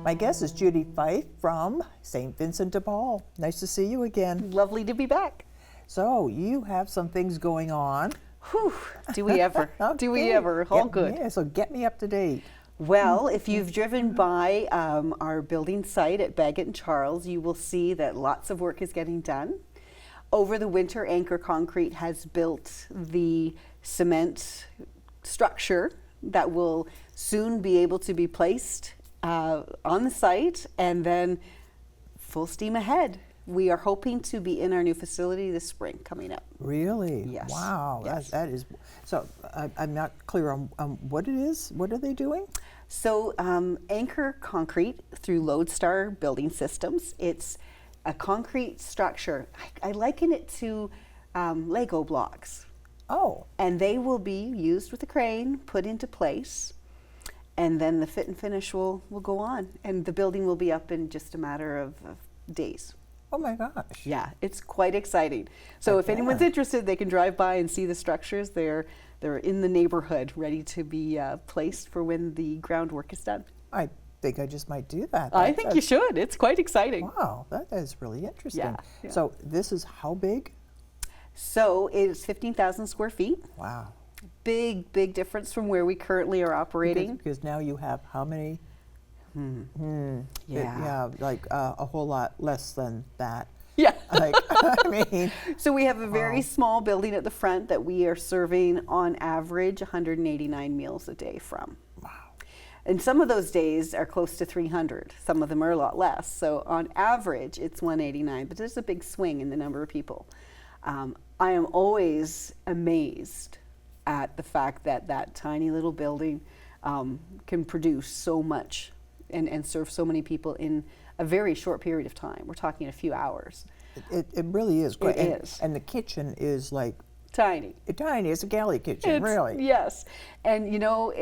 My guest is Judy Fyfe from St. Vincent de Paul. Nice to see you again. Lovely to be back. So you have some things going on. Whew, do we ever? Do we ever? All good. Yeah, so get me up to date. Well, if you've driven by our building site at Bagot and Charles, you will see that lots of work is getting done. Over the winter, Anchor Concrete has built the cement structure that will soon be able to be placed on the site, and then full steam ahead. We are hoping to be in our new facility this spring coming up. Really? Yes. Wow. Yes. That is. So I'm not clear on what it is. What are they doing? So Anchor Concrete through Lodestar Building Systems. It's a concrete structure. I liken it to Lego blocks. Oh. And they will be used with a crane, put into place, and then the fit and finish will go on. And the building will be up in just a matter of days. Oh my gosh. Yeah, it's quite exciting. So if anyone's interested, they can drive by and see the structures. They're in the neighborhood, ready to be placed for when the groundwork is done. I think I just might do that. I think you should. It's quite exciting. Wow, that is really interesting. Yeah. So this is how big? So it's 15,000 square feet. Wow. Big difference from where we currently are operating. Because now you have how many? Yeah. Like a whole lot less than that. Yeah. Like, I mean. So we have a very small building at the front that we are serving on average 189 meals a day from. Wow. And some of those days are close to 300. Some of them are a lot less. So on average, it's 189, but there's a big swing in the number of people. I am always amazed at the fact that that tiny little building can produce so much and serve so many people in a very short period of time. We're talking a few hours. It really is great. It is. And the kitchen is like Tiny. tiny. It's a galley kitchen, really. Yes. And you know,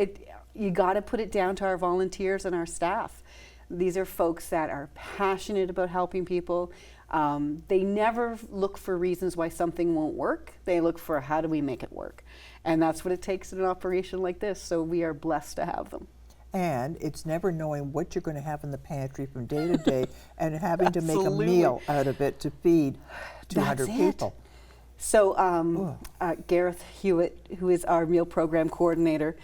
you got to put it down to our volunteers and our staff. These are folks that are passionate about helping people. They never look for reasons why something won't work. They look for how do we make it work. And that's what it takes in an operation like this. So we are blessed to have them. And it's never knowing what you're going to have in the pantry from day to day and having to make a Absolutely. meal out of it to feed 200 That's it. people. So Gareth Hewitt, who is our meal program coordinator,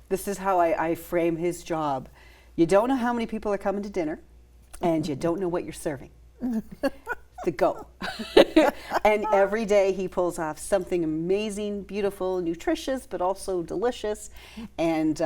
this is how I frame his job. You don't know how many people are coming to dinner, and you don't know what you're serving. The go. And every day he pulls off something amazing, beautiful, nutritious, but also delicious. And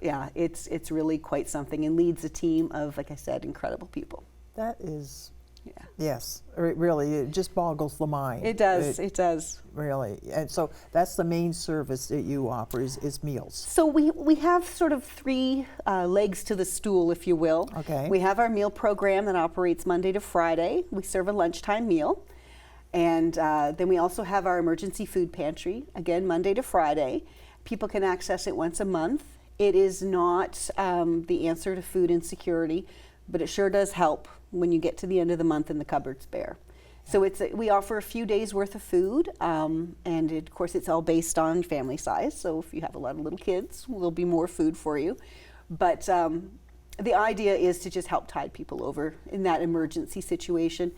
yeah, it's really quite something, and leads a team of, like I said, incredible people. That is, Yeah. yes, really, it just boggles the mind. It does, it does. Really. And so that's the main service that you offer is meals. So we have sort of three legs to the stool, if you will. Okay. We have our meal program that operates Monday to Friday. We serve a lunchtime meal. And then we also have our emergency food pantry, again, Monday to Friday. People can access it once a month. It is not the answer to food insecurity, but it sure does help when you get to the end of the month and the cupboard's bare. So we offer a few days worth of food, and of course it's all based on family size. So if you have a lot of little kids, there'll be more food for you. But the idea is to just help tide people over in that emergency situation.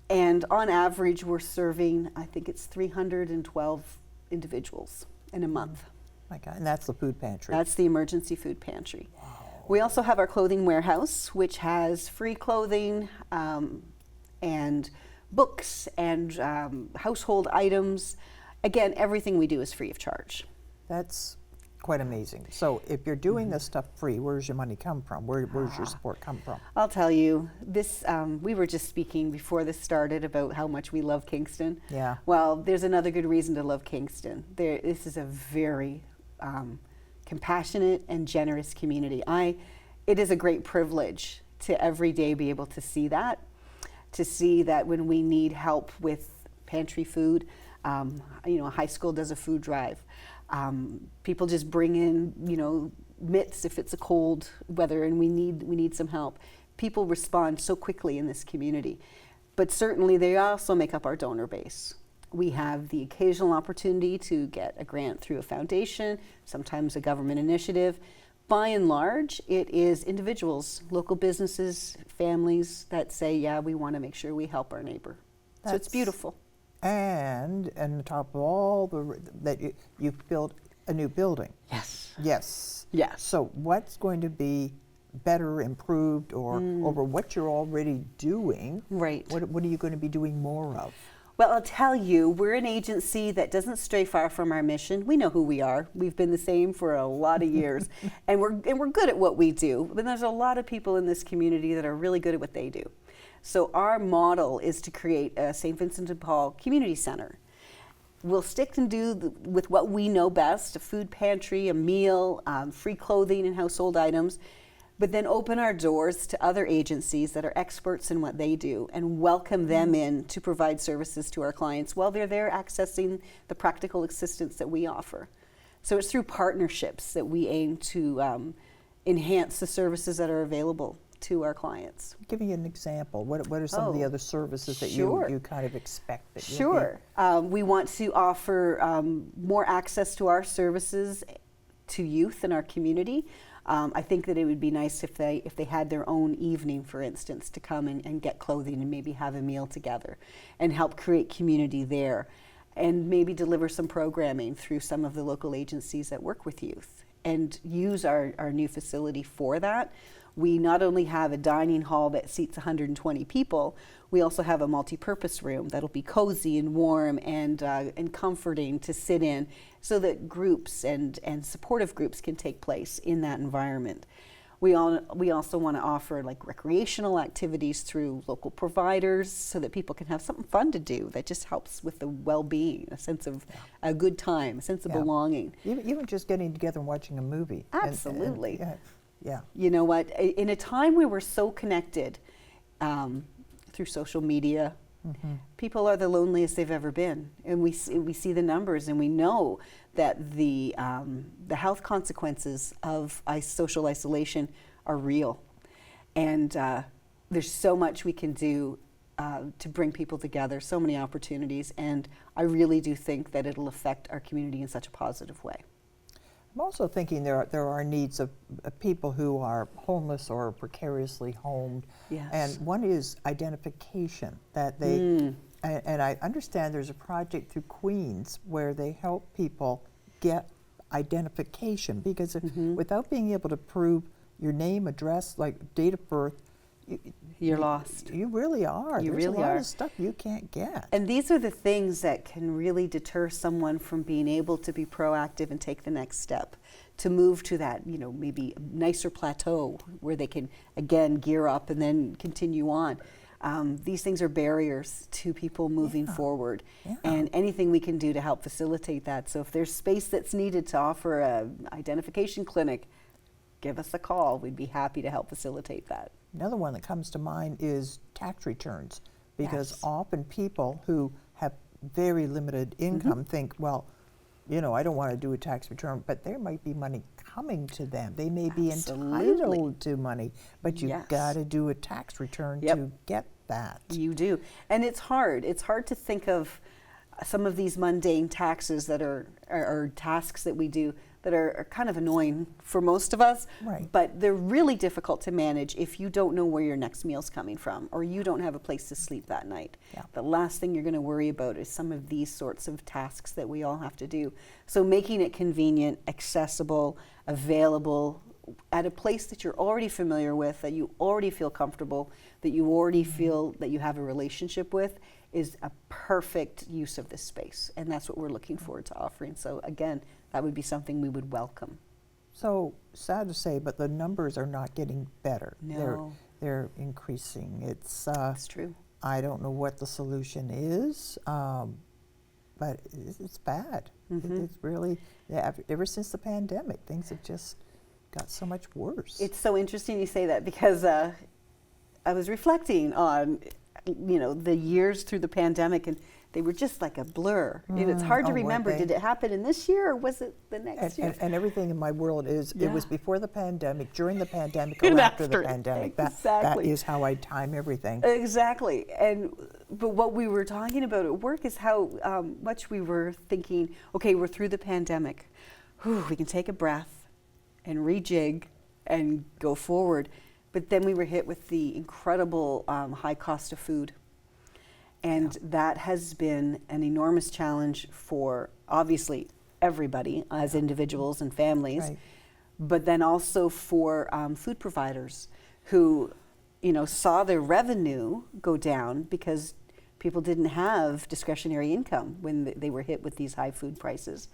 And on average, we're serving, I think it's 312 individuals in a month. My God, and that's the food pantry. That's the emergency food pantry. Wow. We also have our clothing warehouse, which has free clothing and books and household items. Again, everything we do is free of charge. That's quite amazing. So if you're doing this stuff free, where's your money come from? Where's your support come from? I'll tell you, this we were just speaking before this started about how much we love Kingston. Yeah. Well, there's another good reason to love Kingston. This is a very compassionate and generous community. It is a great privilege to every day be able to see that when we need help with pantry food, high school does a food drive. People just bring in, mitts if it's a cold weather and we need some help. People respond so quickly in this community, but certainly they also make up our donor base. We have the occasional opportunity to get a grant through a foundation, sometimes a government initiative, by and large, it is individuals, local businesses, families that say, yeah, we want to make sure we help our neighbor. So it's beautiful. And on top of all that you've built a new building. Yes. Yes. Yes. So what's going to be better, improved, or over what you're already doing? Right. What are you going to be doing more of? Well, I'll tell you, we're an agency that doesn't stray far from our mission. We know who we are. We've been the same for a lot of years, and we're good at what we do. But there's a lot of people in this community that are really good at what they do. So our model is to create a St. Vincent de Paul Community Center. We'll stick and do with what we know best: a food pantry, a meal, free clothing and household items. But then open our doors to other agencies that are experts in what they do and welcome them in to provide services to our clients while they're there accessing the practical assistance that we offer. So it's through partnerships that we aim to enhance the services that are available to our clients. Give me an example. What are some of the other services that you kind of expect that you'll Sure. We want to offer more access to our services to youth in our community. I think that it would be nice if they had their own evening, for instance, to come and get clothing and maybe have a meal together and help create community there, and maybe deliver some programming through some of the local agencies that work with youth and use our new facility for that. We not only have a dining hall that seats 120 people, we also have a multi-purpose room that'll be cozy and warm and comforting to sit in, so that groups and supportive groups can take place in that environment. We also want to offer like recreational activities through local providers, so that people can have something fun to do that just helps with the well-being, a sense of a good time, a sense of belonging. Even just getting together and watching a movie. Absolutely. Yeah. You know what? In a time where we're so connected through social media, people are the loneliest they've ever been, and we see the numbers, and we know that the health consequences of social isolation are real, and there's so much we can do to bring people together, so many opportunities, and I really do think that it'll affect our community in such a positive way. I'm also thinking there are needs of people who are homeless or precariously homed. Yes. And one is identification, that they, and I understand there's a project through Queens where they help people get identification, because without being able to prove your name, address, like date of birth, you're lost. You really are. You There's really a lot are. of stuff you can't get. And these are the things that can really deter someone from being able to be proactive and take the next step, to move to that, maybe nicer plateau where they can again gear up and then continue on. These things are barriers to people moving forward, and anything we can do to help facilitate that. So if there's space that's needed to offer an identification clinic, give us a call. We'd be happy to help facilitate that. Another one that comes to mind is tax returns, because often people who have very limited income think, well, I don't want to do a tax return, but there might be money coming to them. They may be entitled to money, but you've got to do a tax return to get that. You do. And it's hard. It's hard to think of some of these mundane taxes that are tasks that we do that are kind of annoying for most of us, but they're really difficult to manage if you don't know where your next meal's coming from, or you don't have a place to sleep that night. The last thing you're going to worry about is some of these sorts of tasks that we all have to do. So making it convenient, accessible, available, at a place that you're already familiar with, that you already feel comfortable, that you already feel that you have a relationship with, is a perfect use of this space. And that's what we're looking forward to offering. So again, that would be something we would welcome. So sad to say, but the numbers are not getting better. No. They're increasing. It's true. I don't know what the solution is, but it's bad. It's really, ever since the pandemic, things have just got so much worse. It's so interesting you say that, because I was reflecting on the years through the pandemic, and they were just like a blur. It's hard to remember. Did it happen in this year, or was it the next year? And everything in my world is, it was before the pandemic, during the pandemic, or after the pandemic. That is how I time everything. Exactly. But what we were talking about at work is how much we were thinking, okay, we're through the pandemic. Whew, we can take a breath and rejig and go forward. But then we were hit with the incredible high cost of food. And that has been an enormous challenge for, obviously, everybody as individuals and families, Right. but then also for food providers who, saw their revenue go down because people didn't have discretionary income when they were hit with these high food prices.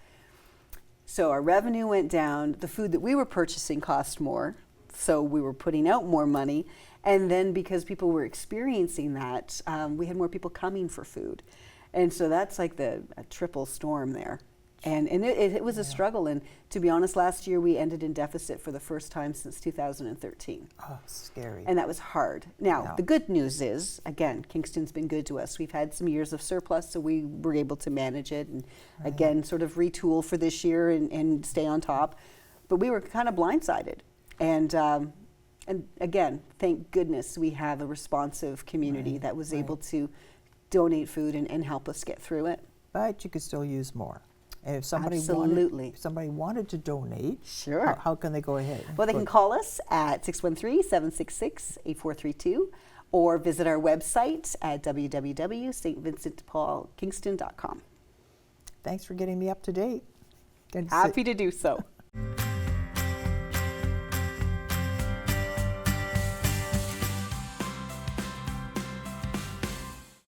So our revenue went down. The food that we were purchasing cost more, so we were putting out more money. And then because people were experiencing that, we had more people coming for food. And so that's like a triple storm there. And it was a struggle. And to be honest, last year we ended in deficit for the first time since 2013. Oh, scary. And that was hard. Now, the good news is, again, Kingston's been good to us. We've had some years of surplus, so we were able to manage it and, again, sort of retool for this year and stay on top. But we were kind of blindsided. And again, thank goodness we have a responsive community that was able to donate food and help us get through it. But you could still use more. And if somebody wanted to donate, Sure. how can they go ahead? Well, they can call us at 613-766-8432 or visit our website at www.stvincentdepaulkingston.com. Thanks for getting me up to date. Happy to do so.